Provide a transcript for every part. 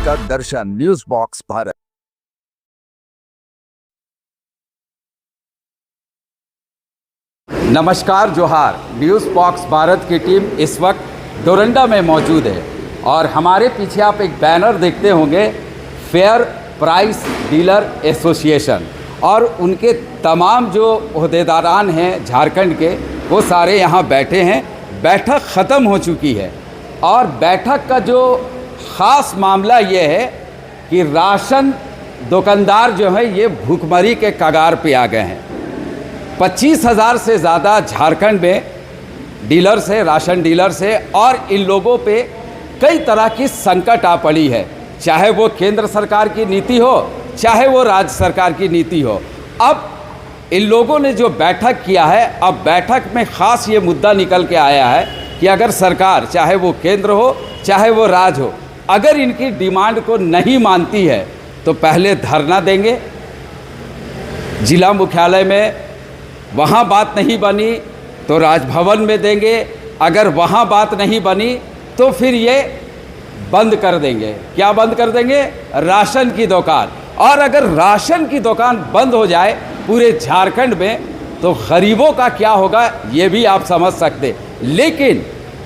आपका दर्शन news box Bharat. नमस्कार, जोहार। न्यूज़ बॉक्स भारत की टीम इस वक्त डोरंडा में मौजूद है और हमारे पीछे आप एक बैनर देखते होंगे, फेयर प्राइस डीलर एसोसिएशन, और उनके तमाम जो ओहदेदारान हैं झारखंड के, वो सारे यहाँ बैठे हैं। बैठक ख़त्म हो चुकी है और बैठक का जो ख़ास मामला ये है कि राशन दुकानदार जो है ये भूखमरी के कगार पे आ गए हैं। 25,000 से ज़्यादा झारखंड में डीलर्स है, राशन डीलर्स है, और इन लोगों पे कई तरह की संकट आ पड़ी है, चाहे वो केंद्र सरकार की नीति हो, चाहे वो राज्य सरकार की नीति हो। अब इन लोगों ने जो बैठक किया है, अब बैठक में ख़ास ये मुद्दा निकल के आया है कि अगर सरकार, चाहे वो केंद्र हो चाहे वो राज्य हो, अगर इनकी डिमांड को नहीं मानती है तो पहले धरना देंगे जिला मुख्यालय में, वहाँ बात नहीं बनी तो राजभवन में देंगे, अगर वहाँ बात नहीं बनी तो फिर ये बंद कर देंगे। क्या बंद कर देंगे? राशन की दुकान। और अगर राशन की दुकान बंद हो जाए पूरे झारखंड में तो गरीबों का क्या होगा ये भी आप समझ सकते। लेकिन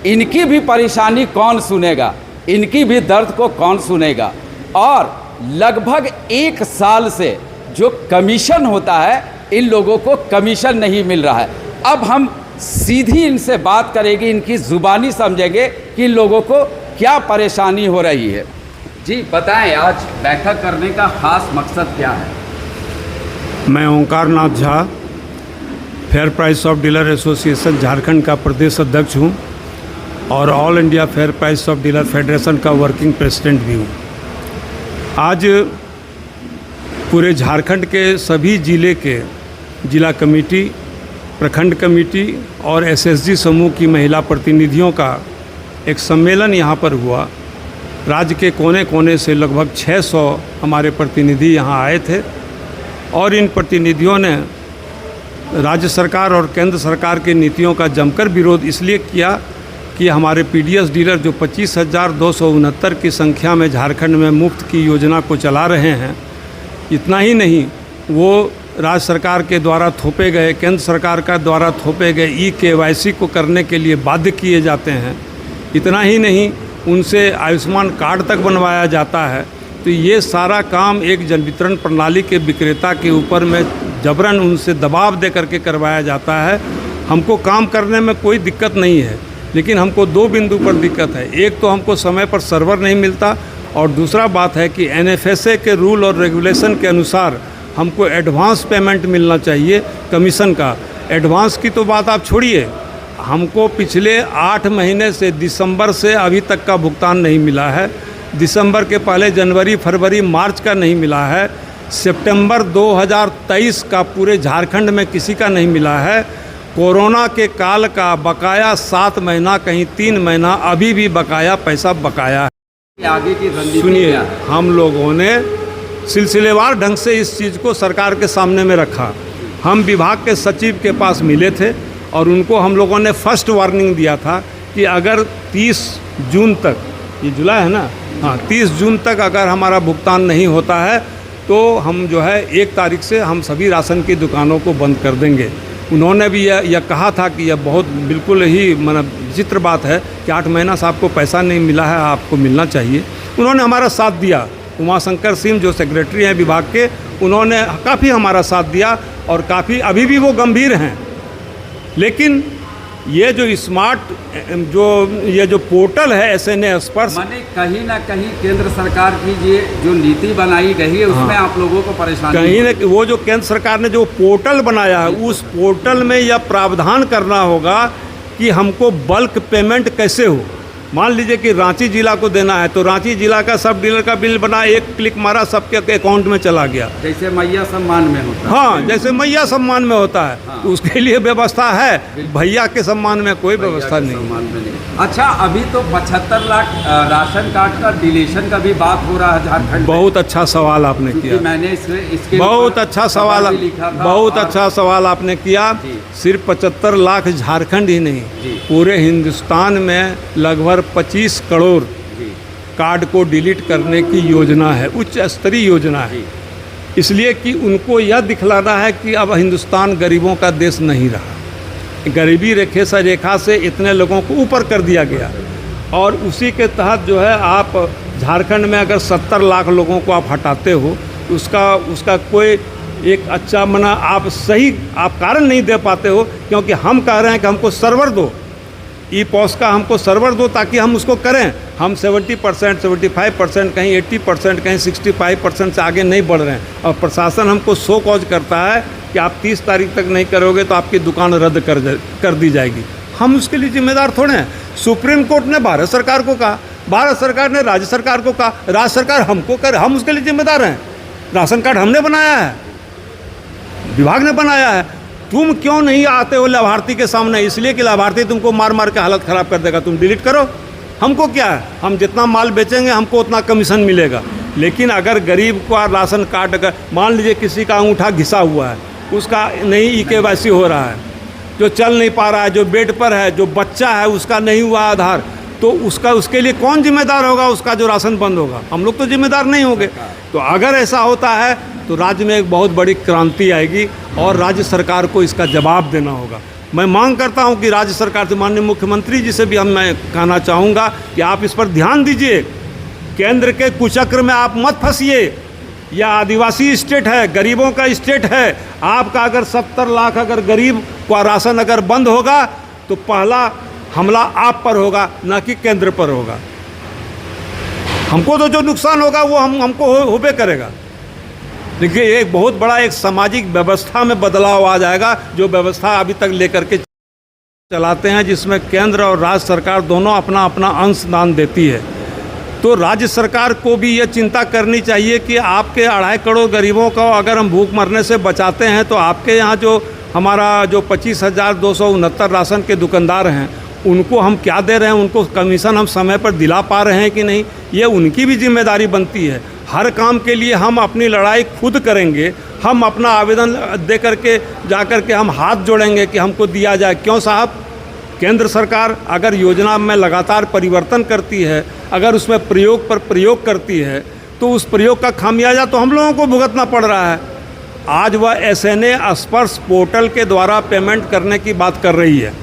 इनकी भी परेशानी कौन सुनेगा, इनकी भी दर्द को कौन सुनेगा? और लगभग 1 साल से जो कमीशन होता है, इन लोगों को कमीशन नहीं मिल रहा है। अब हम सीधी इनसे बात करेंगे, इनकी ज़ुबानी समझेंगे कि इन लोगों को क्या परेशानी हो रही है। जी बताएं, आज बैठक करने का ख़ास मकसद क्या है? मैं Omkar Nath Jha, fair price of dealer association Jharkhand का प्रदेश अध्यक्ष हूं और all India fair price of dealer federation का वर्किंग प्रेसिडेंट भी हूं। आज पूरे झारखंड के सभी ज़िले के जिला कमेटी, प्रखंड कमेटी और एसएसजी समूह की महिला प्रतिनिधियों का एक सम्मेलन यहाँ पर हुआ। राज्य के कोने कोने से लगभग 600 हमारे प्रतिनिधि यहाँ आए थे और इन प्रतिनिधियों ने राज्य सरकार और केंद्र सरकार की नीतियों का जमकर विरोध इसलिए किया कि हमारे पीडीएस डीलर जो 25,269 की संख्या में झारखंड में मुफ्त की योजना को चला रहे हैं, इतना ही नहीं, वो राज्य सरकार के द्वारा थोपे गए, केंद्र सरकार का द्वारा थोपे गए KYC को करने के लिए बाध्य किए जाते हैं। इतना ही नहीं, उनसे आयुष्मान कार्ड तक बनवाया जाता है। तो ये सारा काम एक जन वितरण प्रणाली के विक्रेता के ऊपर में जबरन उनसे दबाव दे करके करवाया जाता है। हमको काम करने में कोई दिक्कत नहीं है, लेकिन हमको 2 बिंदु पर दिक्कत है। एक तो हमको समय पर सर्वर नहीं मिलता और दूसरा बात है कि NFSA के रूल और रेगुलेशन के अनुसार हमको एडवांस पेमेंट मिलना चाहिए कमीशन का। एडवांस की तो बात आप छोड़िए, हमको पिछले 8 महीने से दिसंबर से अभी तक का भुगतान नहीं मिला है। दिसंबर के पहले जनवरी, फरवरी, मार्च का नहीं मिला है। सितंबर 2023 का पूरे झारखंड में किसी का नहीं मिला है। कोरोना के काल का बकाया 7 महीना, कहीं 3 महीना अभी भी बकाया पैसा बकाया है। आगे की रणनीति सुनिए, हम लोगों ने सिलसिलेवार ढंग से इस चीज़ को सरकार के सामने में रखा। हम विभाग के सचिव के पास मिले थे और उनको हम लोगों ने फर्स्ट वार्निंग दिया था कि अगर 30 जून तक, ये जुलाई है ना, हाँ, 30 जून तक अगर हमारा भुगतान नहीं होता है तो हम जो है 1 तारीख से हम सभी राशन की दुकानों को बंद कर देंगे। उन्होंने भी यह कहा था कि यह बहुत बिल्कुल ही मतलब विचित्र बात है कि 8 महीना से आपको पैसा नहीं मिला है, आपको मिलना चाहिए। उन्होंने हमारा साथ दिया। उमाशंकर सिंह जो सेक्रेटरी हैं विभाग के, उन्होंने काफ़ी हमारा साथ दिया और काफ़ी अभी भी वो गंभीर हैं। लेकिन ये जो स्मार्ट ये जो पोर्टल है SNA स्पर्श, माने कहीं ना कहीं केंद्र सरकार की ये जो नीति बनाई गई है उसमें आप लोगों को परेशानी कहीं ना, वो जो केंद्र सरकार ने जो पोर्टल बनाया है उस पोर्टल में यह प्रावधान करना होगा कि हमको बल्क पेमेंट कैसे हो। मान लीजिए कि रांची जिला को देना है तो रांची जिला का सब डीलर का बिल बना, 1 क्लिक मारा, सबके अकाउंट में चला गया, जैसे मैया सम्मान में होता है। हाँ, जैसे मैया सम्मान में होता है। हाँ। उसके लिए व्यवस्था है, भैया के सम्मान में कोई व्यवस्था नहीं। अच्छा, अभी तो 75 लाख राशन कार्ड का डिलीशन का भी बात हो रहा है झारखंड। बहुत अच्छा सवाल आपने किया, मैंने इसके बहुत अच्छा सवाल, बहुत अच्छा सवाल आपने किया। सिर्फ 75 लाख झारखंड ही नहीं, पूरे हिंदुस्तान में लगभग 25 करोड़ कार्ड को डिलीट करने की योजना है, उच्च स्तरीय योजना है। इसलिए कि उनको यह दिखलाना है कि अब हिंदुस्तान गरीबों का देश नहीं रहा, गरीबी रेखा से इतने लोगों को ऊपर कर दिया गया। और उसी के तहत जो है आप झारखंड में अगर 70 लाख लोगों को आप हटाते हो, उसका कोई एक अच्छा मना आप सही आप कारण नहीं दे पाते हो, क्योंकि हम कह रहे हैं कि हमको सर्वर दो, ई पॉस का हमको सर्वर दो ताकि हम उसको करें। हम 70%, 75%, कहीं 80%, कहीं 65% से आगे नहीं बढ़ रहे हैं। और प्रशासन हमको शो कॉज करता है कि आप 30 तारीख तक नहीं करोगे तो आपकी दुकान रद्द कर दी जाएगी। हम उसके लिए जिम्मेदार थोड़े हैं। सुप्रीम कोर्ट ने भारत सरकार को कहा, भारत सरकार ने राज्य सरकार को कहा, राज्य सरकार हमको करे, हम उसके लिए जिम्मेदार हैं। राशन कार्ड हमने बनाया है, विभाग ने बनाया है। तुम क्यों नहीं आते हो लाभार्थी के सामने? इसलिए कि लाभार्थी तुमको मार मार के हालत ख़राब कर देगा। तुम डिलीट करो, हमको क्या है, हम जितना माल बेचेंगे हमको उतना कमीशन मिलेगा। लेकिन अगर गरीब को राशन कार्ड, अगर मान लीजिए किसी का अंगूठा घिसा हुआ है, उसका नहीं EKYC हो रहा है, जो चल नहीं पा रहा है, जो बेड पर है, जो बच्चा है उसका नहीं हुआ आधार, तो उसके लिए कौन जिम्मेदार होगा? उसका जो राशन बंद होगा, हम लोग तो जिम्मेदार नहीं होंगे। तो अगर ऐसा होता है तो राज्य में एक बहुत बड़ी क्रांति आएगी और राज्य सरकार को इसका जवाब देना होगा। मैं मांग करता हूं कि राज्य सरकार से, माननीय मुख्यमंत्री जी से भी मैं कहना चाहूँगा कि आप इस पर ध्यान दीजिए। केंद्र के कुचक्र में आप मत फंसिए। यह आदिवासी स्टेट है, गरीबों का स्टेट है। आपका अगर 70 लाख अगर गरीब का राशन अगर बंद होगा तो पहला हमला आप पर होगा, ना कि केंद्र पर होगा। हमको तो जो नुकसान होगा वो हमको होबे करेगा। देखिए, एक बहुत बड़ा एक सामाजिक व्यवस्था में बदलाव आ जाएगा, जो व्यवस्था अभी तक लेकर के चलाते हैं, जिसमें केंद्र और राज्य सरकार दोनों अपना अपना अंशदान देती है। तो राज्य सरकार को भी ये चिंता करनी चाहिए कि आपके 2.5 करोड़ गरीबों को अगर हम भूख मरने से बचाते हैं तो आपके यहाँ जो हमारा जो 25,269 राशन के दुकानदार हैं उनको हम क्या दे रहे हैं, उनको कमीशन हम समय पर दिला पा रहे हैं कि नहीं, ये उनकी भी जिम्मेदारी बनती है। हर काम के लिए हम अपनी लड़ाई खुद करेंगे, हम अपना आवेदन दे करके जा कर के हम हाथ जोड़ेंगे कि हमको दिया जाए। क्यों साहब? केंद्र सरकार अगर योजना में लगातार परिवर्तन करती है, अगर उसमें प्रयोग पर प्रयोग करती है, तो उस प्रयोग का खामियाजा तो हम लोगों को भुगतना पड़ रहा है। आज वह SNA स्पर्श पोर्टल के द्वारा पेमेंट करने की बात कर रही है।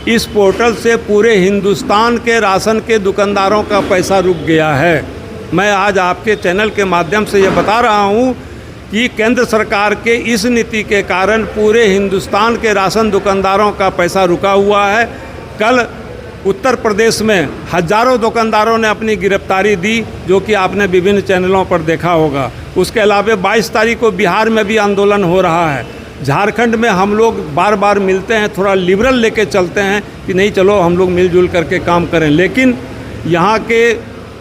इस पोर्टल से पूरे हिंदुस्तान के राशन के दुकानदारों का पैसा रुक गया है। मैं आज आपके चैनल के माध्यम से ये बता रहा हूँ कि केंद्र सरकार के इस नीति के कारण पूरे हिंदुस्तान के राशन दुकानदारों का पैसा रुका हुआ है। कल उत्तर प्रदेश में हजारों दुकानदारों ने अपनी गिरफ्तारी दी, जो कि आपने विभिन्न चैनलों पर देखा होगा। उसके अलावा 22 तारीख को बिहार में भी आंदोलन हो रहा है। झारखंड में हम लोग बार बार मिलते हैं, थोड़ा लिबरल लेके चलते हैं कि नहीं चलो हम लोग मिलजुल करके काम करें, लेकिन यहाँ के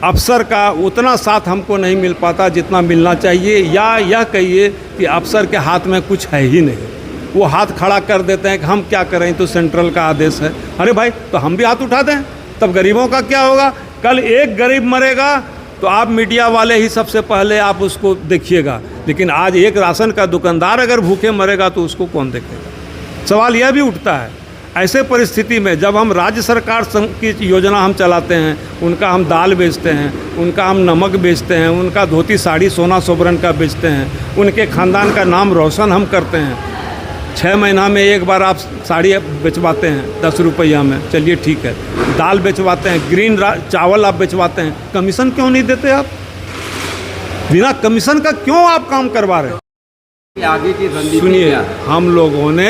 अफसर का उतना साथ हमको नहीं मिल पाता जितना मिलना चाहिए। या यह कहिए कि अफसर के हाथ में कुछ है ही नहीं, वो हाथ खड़ा कर देते हैं कि हम क्या करें, तो सेंट्रल का आदेश है। अरे भाई, तो हम भी हाथ उठा दें, तब गरीबों का क्या होगा? कल एक गरीब मरेगा तो आप मीडिया वाले ही सबसे पहले आप उसको देखिएगा, लेकिन आज एक राशन का दुकानदार अगर भूखे मरेगा तो उसको कौन देखेगा? सवाल यह भी उठता है। ऐसे परिस्थिति में जब हम राज्य सरकार की योजना हम चलाते हैं, उनका हम दाल बेचते हैं, उनका हम नमक बेचते हैं, उनका धोती साड़ी सोना सोबरन का बेचते हैं, उनके ख़ानदान का नाम रोशन हम करते हैं। 6 महीना में एक बार आप साड़ी बेचवाते हैं 10 रुपया में, चलिए ठीक है। दाल बेचवाते हैं, ग्रीन चावल आप बेचवाते हैं, कमीशन क्यों नहीं देते आप? बिना कमीशन का क्यों आप काम करवा रहे हैं? आगे की रणनीति सुनिए, हम लोगों ने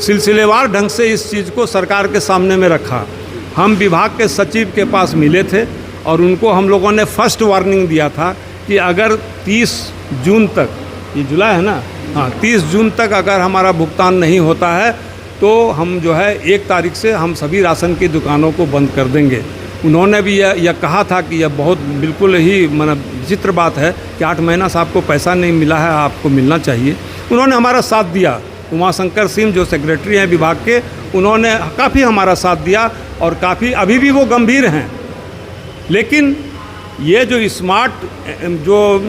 सिलसिलेवार ढंग से इस चीज़ को सरकार के सामने में रखा। हम विभाग के सचिव के पास मिले थे और उनको हम लोगों ने फर्स्ट वार्निंग दिया था कि अगर 30 जून तक, ये जुलाई है ना, हाँ, 30 जून तक अगर हमारा भुगतान नहीं होता है तो हम जो है 1 तारीख से हम सभी राशन की दुकानों को बंद कर देंगे। उन्होंने भी यह कहा था कि यह बहुत बिल्कुल ही मतलब विचित्र बात है कि 8 महीना से आपको पैसा नहीं मिला है, आपको मिलना चाहिए। उन्होंने हमारा साथ दिया। उमाशंकर सिंह जो सेक्रेटरी हैं विभाग के, उन्होंने काफ़ी हमारा साथ दिया और काफ़ी अभी भी वो गंभीर हैं। लेकिन ये जो स्मार्ट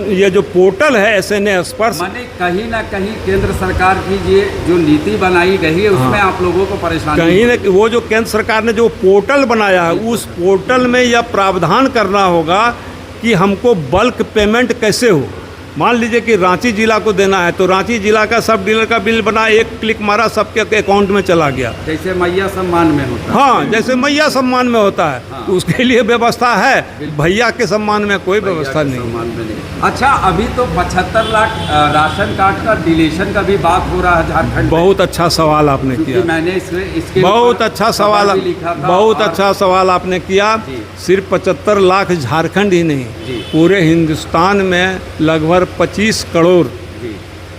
ये जो पोर्टल है SNA स्पर्श, माने कहीं ना कहीं केंद्र सरकार की ये जो नीति बनाई गई है उसमें आप लोगों को परेशानी कहीं ना वो जो केंद्र सरकार ने जो पोर्टल बनाया है, उस पोर्टल में यह प्रावधान करना होगा कि हमको बल्क पेमेंट कैसे हो। मान लीजिए कि रांची जिला को देना है तो रांची जिला का सब डीलर का बिल बना, एक क्लिक मारा, सबके अकाउंट में चला गया। जैसे मैया सम्मान में होता है। हाँ, जैसे मैया सम्मान में होता है। हाँ। उसके लिए व्यवस्था है, भैया के सम्मान में कोई व्यवस्था नहीं। अच्छा, अभी तो 75 लाख राशन कार्ड का डिलीशन का भी बात हो रहा है झारखंड। बहुत अच्छा सवाल आपने किया। मैंने इसके बहुत अच्छा सवाल, बहुत अच्छा सवाल आपने किया। सिर्फ 75 लाख झारखंड ही नहीं, पूरे हिंदुस्तान में लगभग 25 करोड़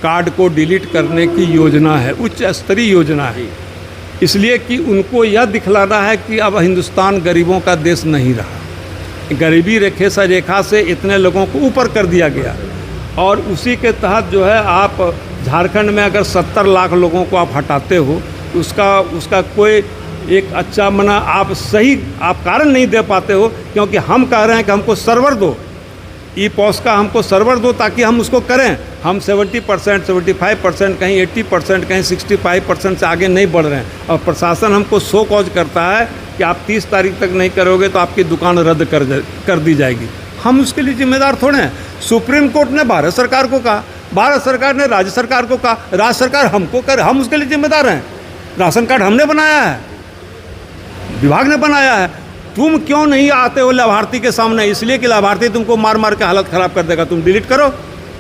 कार्ड को डिलीट करने की योजना है, उच्च स्तरीय योजना है। इसलिए कि उनको यह दिखलाना है कि अब हिंदुस्तान गरीबों का देश नहीं रहा, गरीबी रेखा से इतने लोगों को ऊपर कर दिया गया। और उसी के तहत जो है, आप झारखंड में अगर 70 लाख लोगों को आप हटाते हो, उसका कोई एक अच्छा मना आप सही आप कारण नहीं दे पाते हो, क्योंकि हम कह रहे हैं कि हमको सर्वर दो, ई पॉस का हमको सर्वर दो ताकि हम उसको करें। हम 70%, 75%, कहीं 80%, कहीं 65% से आगे नहीं बढ़ रहे हैं। और प्रशासन हमको शो कॉज करता है कि आप 30 तारीख तक नहीं करोगे तो आपकी दुकान रद्द कर दी जाएगी। हम उसके लिए जिम्मेदार थोड़े हैं। सुप्रीम कोर्ट ने भारत सरकार को कहा, भारत सरकार ने राज्य सरकार को कहा, राज्य सरकार हमको कर, हम उसके लिए जिम्मेदार हैं। राशन कार्ड हमने बनाया है, विभाग ने बनाया है। तुम क्यों नहीं आते हो लाभार्थी के सामने? इसलिए कि लाभार्थी तुमको मार मार के हालत ख़राब कर देगा। तुम डिलीट करो,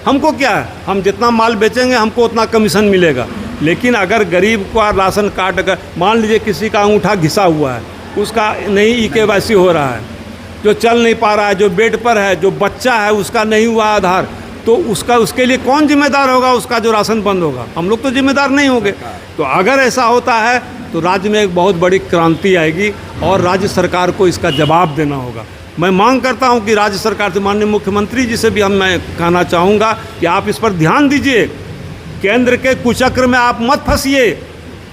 हमको क्या है, हम जितना माल बेचेंगे हमको उतना कमीशन मिलेगा। लेकिन अगर गरीब का राशन कार्ड, अगर मान लीजिए किसी का अंगूठा घिसा हुआ है, उसका नहीं EKYC हो रहा है, जो चल नहीं पा रहा है, जो बेड पर है, जो बच्चा है उसका नहीं हुआ आधार, तो उसके लिए कौन जिम्मेदार होगा? उसका जो राशन बंद होगा, हम लोग तो जिम्मेदार नहीं होंगे। तो अगर ऐसा होता है तो राज्य में एक बहुत बड़ी क्रांति आएगी और राज्य सरकार को इसका जवाब देना होगा। मैं मांग करता हूं कि राज्य सरकार से, माननीय मुख्यमंत्री जी से भी मैं कहना चाहूँगा कि आप इस पर ध्यान दीजिए। केंद्र के कुचक्र में आप मत फंसिए।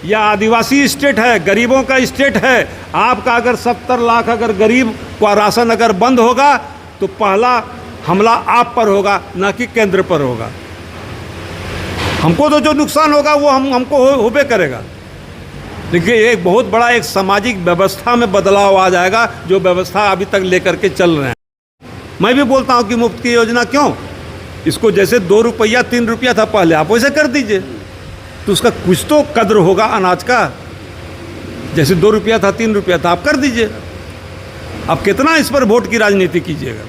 यह आदिवासी स्टेट है, गरीबों का स्टेट है। आपका अगर 70 लाख अगर गरीब का राशन अगर बंद होगा तो पहला हमला आप पर होगा, ना कि केंद्र पर होगा। हमको तो जो नुकसान होगा वो हमको होबे करेगा। देखिए, एक बहुत बड़ा एक सामाजिक व्यवस्था में बदलाव आ जाएगा, जो व्यवस्था अभी तक लेकर के चल रहे हैं। मैं भी बोलता हूँ कि मुफ्त की योजना क्यों, इसको जैसे 2 रुपया 3 रुपया था पहले, आप वैसे कर दीजिए, तो उसका कुछ तो कद्र होगा अनाज का। जैसे 2 रुपया था 3 रुपया था, आप कर दीजिए। आप कितना इस पर वोट की राजनीति कीजिएगा।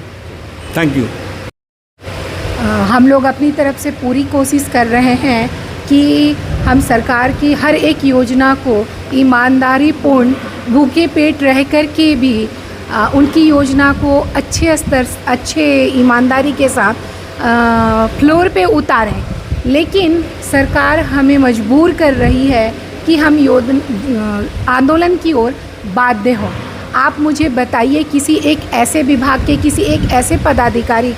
Thank you. हम लोग अपनी तरफ से पूरी कोशिश कर रहे हैं कि हम सरकार की हर एक योजना को ईमानदारी पूर्ण, भूखे पेट रह कर के भी उनकी योजना को अच्छे स्तर, अच्छे ईमानदारी के साथ फ्लोर पे उतारें। लेकिन सरकार हमें मजबूर कर रही है कि हम आंदोलन की ओर बाध्य हों। आप मुझे बताइए किसी एक ऐसे विभाग के, किसी एक ऐसे पदाधिकारी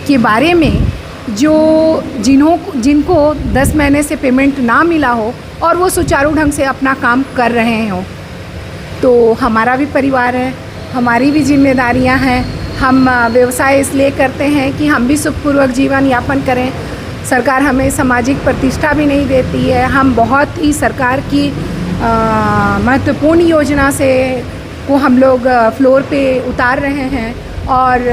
के बारे में जिनको 10 महीने से पेमेंट ना मिला हो और वो सुचारू ढंग से अपना काम कर रहे हो। तो हमारा भी परिवार है, हमारी भी जिम्मेदारियां हैं। हम व्यवसाय इसलिए करते हैं कि हम भी सुखपूर्वक जीवन यापन करें। सरकार हमें सामाजिक प्रतिष्ठा भी नहीं देती है। हम बहुत ही सरकार की महत्वपूर्ण योजना को हम लोग फ्लोर पे उतार रहे हैं और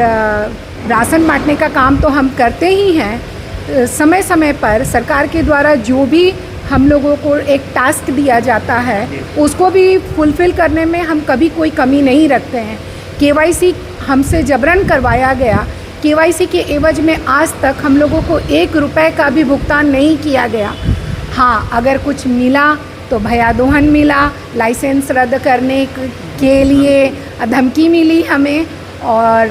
राशन बांटने का काम तो हम करते ही हैं। समय समय पर सरकार के द्वारा जो भी हम लोगों को एक टास्क दिया जाता है उसको भी फुलफ़िल करने में हम कभी कोई कमी नहीं रखते हैं। KYC हमसे जबरन करवाया गया। KYC के एवज में आज तक हम लोगों को 1 रुपए का भी भुगतान नहीं किया गया। हाँ, अगर कुछ मिला तो भया दोहन मिला, लाइसेंस रद्द करने के लिए धमकी मिली हमें, और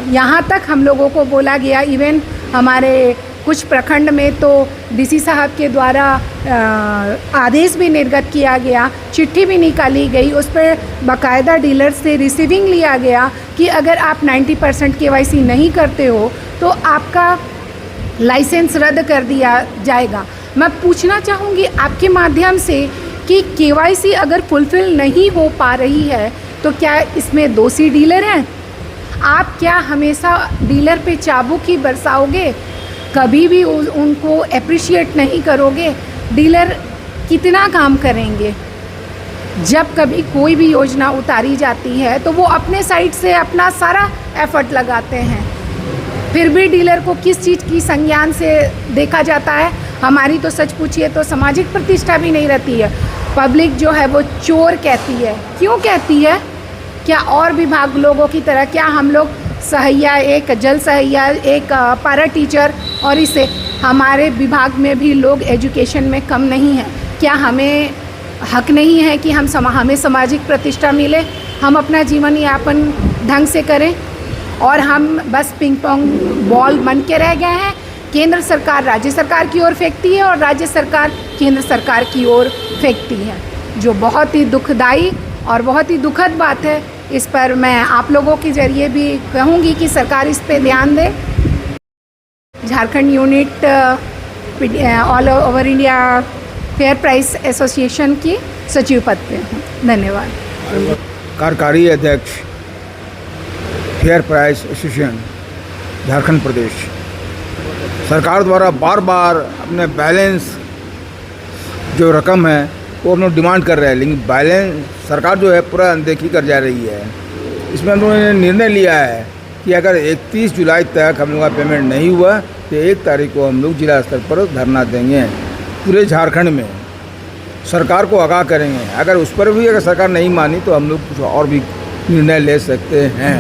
यहाँ तक हम लोगों को बोला गया, इवन हमारे कुछ प्रखंड में तो DC साहब के द्वारा आदेश भी निर्गत किया गया, चिट्ठी भी निकाली गई, उस पर बाकायदा डीलर से रिसीविंग लिया गया कि अगर आप 90% KYC नहीं करते हो तो आपका लाइसेंस रद्द कर दिया जाएगा। मैं पूछना चाहूँगी आपके माध्यम से कि KYC अगर फुलफ़िल नहीं हो पा रही है तो क्या इसमें दोषी डीलर हैं? आप क्या हमेशा डीलर पे चाबुक ही बरसाओगे, कभी भी उनको अप्रिशिएट नहीं करोगे? डीलर कितना काम करेंगे? जब कभी कोई भी योजना उतारी जाती है तो वो अपने साइड से अपना सारा एफर्ट लगाते हैं, फिर भी डीलर को किस चीज़ की संज्ञान से देखा जाता है। हमारी तो सच पूछिए तो सामाजिक प्रतिष्ठा भी नहीं रहती है। पब्लिक जो है वो चोर कहती है। क्यों कहती है? क्या और विभाग लोगों की तरह क्या हम लोग सहायिया, एक जल सहायिया, एक पारा टीचर और इससे हमारे विभाग में भी लोग एजुकेशन में कम नहीं हैं? क्या हमें हक नहीं है कि हमें सामाजिक प्रतिष्ठा मिले, हम अपना जीवन यापन ढंग से करें? और हम बस पिंग पोंग बॉल बन के रह गए हैं। केंद्र सरकार राज्य सरकार की ओर फेंकती है और राज्य सरकार केंद्र सरकार की ओर फेंकती है, जो बहुत ही दुखदाई और बहुत ही दुखद बात है। इस पर मैं आप लोगों के ज़रिए भी कहूँगी कि सरकार इस पे ध्यान दे। Jharkhand unit all over India fair price association की सचिव पद पे हूँ। धन्यवाद। कार्यकारी अध्यक्ष फेयर प्राइस एसोसिएशन झारखंड प्रदेश। सरकार द्वारा बार बार अपने बैलेंस जो रकम है वो हम लोग डिमांड कर रहे हैं, लेकिन बैलेंस सरकार जो है पूरा अनदेखी कर जा रही है। इसमें हम लोगों ने निर्णय लिया है कि अगर 31 जुलाई तक हम लोग का पेमेंट नहीं हुआ तो 1 तारीख को हम लोग जिला स्तर पर धरना देंगे। पूरे झारखंड में सरकार को आगाह करेंगे। अगर उस पर भी अगर सरकार नहीं मानी तो हम लोग कुछ और भी निर्णय ले सकते हैं,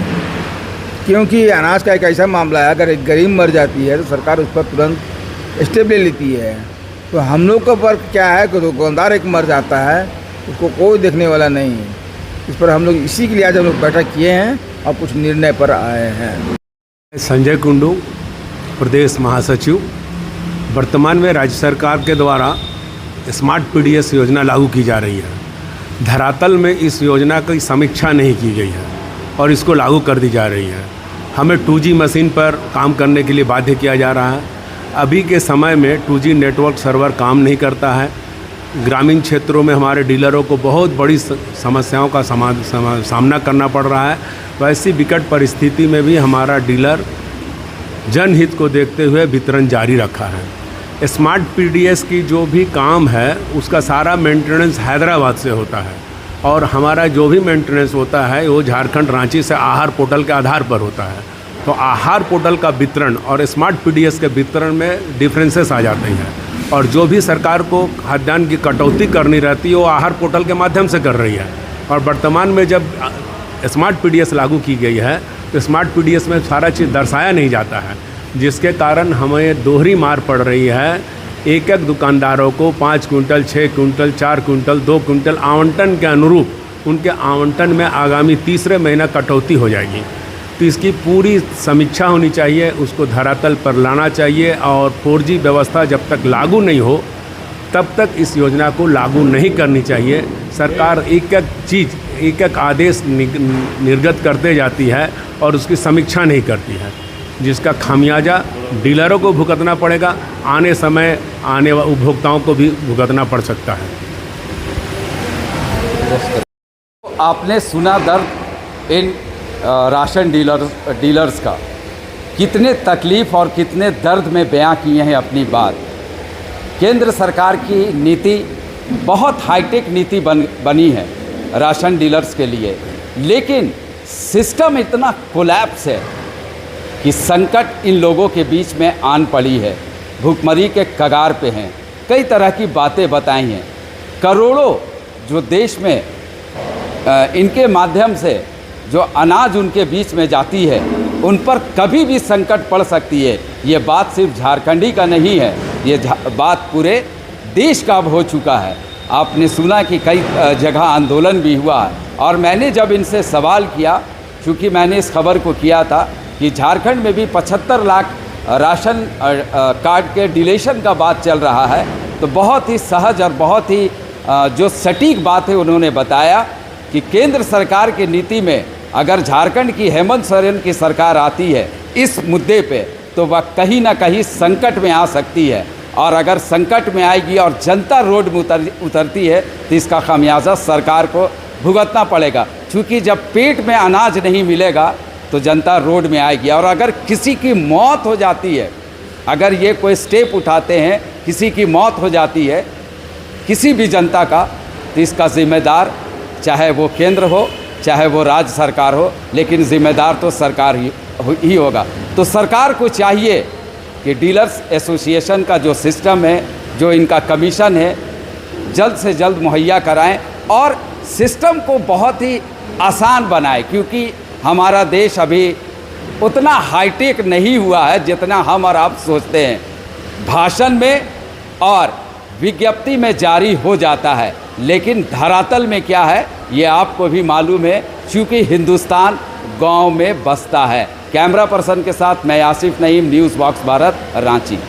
क्योंकि अनाज का एक ऐसा मामला है, अगर एक गरीब मर जाती है तो सरकार उस पर तुरंत स्टेप ले लेती है। तो हम लोग का वर्क क्या है कि दुकानदार एक मर जाता है उसको कोई देखने वाला नहीं है। इस पर हम लोग इसी के लिए आज हम लोग बैठक किए हैं और कुछ निर्णय पर आए हैं। संजय कुंडू, प्रदेश महासचिव। वर्तमान में राज्य सरकार के द्वारा स्मार्ट पीडीएस योजना लागू की जा रही है। धरातल में इस योजना की समीक्षा नहीं की गई है और इसको लागू कर दी जा रही है। हमें 2G मशीन पर काम करने के लिए बाध्य किया जा रहा है। अभी के समय में 2G नेटवर्क सर्वर काम नहीं करता है। ग्रामीण क्षेत्रों में हमारे डीलरों को बहुत बड़ी समस्याओं का सामना करना पड़ रहा है। वैसी विकट परिस्थिति में भी हमारा डीलर जनहित को देखते हुए वितरण जारी रखा है। स्मार्ट पीडीएस की जो भी काम है उसका सारा मेंटेनेंस हैदराबाद से होता है और हमारा जो भी मेंटेनेंस होता है वो झारखंड रांची से आहार पोर्टल के आधार पर होता है। तो आहार पोर्टल का वितरण और स्मार्ट पीडीएस के वितरण में डिफरेंसेस आ जाते हैं और जो भी सरकार को खाद्यान्न की कटौती करनी रहती है वो आहार पोर्टल के माध्यम से कर रही है। और वर्तमान में जब स्मार्ट पीडीएस लागू की गई है तो स्मार्ट पीडीएस में सारा चीज़ दर्शाया नहीं जाता है, जिसके कारण हमें दोहरी मार पड़ रही है। एक एक दुकानदारों को 5 कुंटल, 6 कुंटल, 4 कुंटल, 2 कुंटल आवंटन के अनुरूप उनके आवंटन में आगामी तीसरे महीना कटौती हो जाएगी। तो इसकी पूरी समीक्षा होनी चाहिए, उसको धरातल पर लाना चाहिए और 4G व्यवस्था जब तक लागू नहीं हो तब तक इस योजना को लागू नहीं करनी चाहिए। सरकार एक एक चीज़, एक एक आदेश निर्गत करते जाती है और उसकी समीक्षा नहीं करती है, जिसका खामियाजा डीलरों को भुगतना पड़ेगा, आने समय आने वाले उपभोक्ताओं को भी भुगतना पड़ सकता है। आपने सुना दर्द इन राशन डीलर्स का, कितने तकलीफ़ और कितने दर्द में बयां किए हैं अपनी बात। केंद्र सरकार की नीति बहुत हाईटेक नीति बनी है राशन डीलर्स के लिए, लेकिन सिस्टम इतना कोलैप्स है कि संकट इन लोगों के बीच में आन पड़ी है, भूखमरी के कगार पे हैं। कई तरह की बातें बताई हैं। करोड़ों जो देश में इनके माध्यम से जो अनाज उनके बीच में जाती है उन पर कभी भी संकट पड़ सकती है। ये बात सिर्फ झारखंडी का नहीं है, ये बात पूरे देश का अब हो चुका है। आपने सुना कि कई जगह आंदोलन भी हुआ है और मैंने जब इनसे सवाल किया, चूँकि मैंने इस खबर को किया था कि झारखंड में भी 75 लाख राशन कार्ड के डिलेशन का बात चल रहा है, तो बहुत ही सहज और बहुत ही जो सटीक बात है उन्होंने बताया कि केंद्र सरकार की नीति में अगर झारखंड की हेमंत सोरेन की सरकार आती है इस मुद्दे पे तो वह कहीं ना कहीं संकट में आ सकती है, और अगर संकट में आएगी और जनता रोड में उतरती है तो इसका खामियाजा सरकार को भुगतना पड़ेगा। क्योंकि जब पेट में अनाज नहीं मिलेगा तो जनता रोड में आएगी, और अगर किसी की मौत हो जाती है, अगर ये कोई स्टेप उठाते हैं, किसी की मौत हो जाती है किसी भी जनता का, तो इसका जिम्मेदार चाहे वो केंद्र हो चाहे वो राज्य सरकार हो, लेकिन जिम्मेदार तो सरकार ही होगा। तो सरकार को चाहिए कि डीलर्स एसोसिएशन का जो सिस्टम है, जो इनका कमीशन है, जल्द से जल्द मुहैया कराएं और सिस्टम को बहुत ही आसान बनाएं, क्योंकि हमारा देश अभी उतना हाईटेक नहीं हुआ है जितना हम और आप सोचते हैं। भाषण में और विज्ञप्ति में जारी हो जाता है, लेकिन धरातल में क्या है ये आपको भी मालूम है, क्योंकि हिंदुस्तान गांव में बसता है। कैमरा पर्सन के साथ मैं आसिफ नईम, न्यूज़ बॉक्स भारत, रांची।